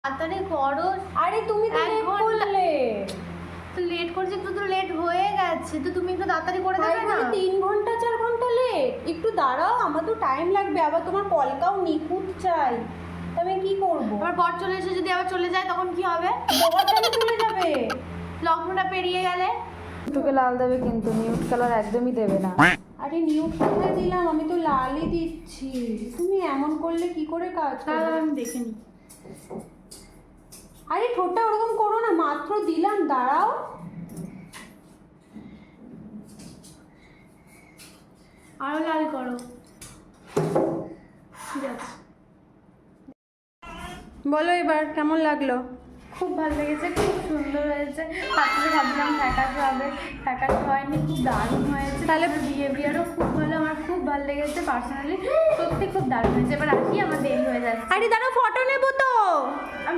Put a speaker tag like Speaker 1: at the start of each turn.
Speaker 1: তাড়াতাড়ি করো।
Speaker 2: আরে তুমি তো লেট করলে।
Speaker 1: তো লেট করছি তো লেট হয়ে গেছে, তো তুমি একটু তাড়াতাড়ি করে দেবে না?
Speaker 2: 3 ঘন্টা 4 ঘন্টা লেট। একটু দাঁড়াও, আমার তো টাইম লাগবে, আবার তোমার কলকাও নিখুঁত চাই। আমি কি করবো?
Speaker 1: আবার বর চলে এসে যদি আবার চলে যায় তখন কি হবে?
Speaker 2: বর কেন চলে যাবে?
Speaker 1: লগ্নটা পেরিয়ে গেলে
Speaker 3: তোকে লাল দেবে কিন্তু নিউড কালার একদমই দেবে না।
Speaker 2: আরে নিউট কোথায় দিলাম, আমি তো লালই দিচ্ছি। তুমি এমন করলে কি করে কাজ
Speaker 1: তাহলে
Speaker 2: করবে?
Speaker 1: আমি দেখে নিই।
Speaker 2: আরে ঠোঁটটা ওরকম করো না, মাত্র দিলাম, দাঁড়াও।
Speaker 1: আরো লাল করো। ঠিক আছে,
Speaker 2: বলো এবার কেমন লাগলো?
Speaker 1: খুব ভালো লেগেছে, খুব সুন্দর হয়েছে। ফার্স্টে ভাবছিলাম ফ্যাকাশে হবে, ফ্যাকাশে হয়নি, খুব দারুণ হয়েছে। তাহলে বিহেভিয়ারও খুব ভালো, আমার খুব ভালো লেগেছে পার্সোনালি, সত্যি খুব দারুণ হয়েছে। এবার আসি, আমার দেরি হয়ে যাচ্ছে।
Speaker 2: আরে দাঁড়াও, ফটো নেবো তো।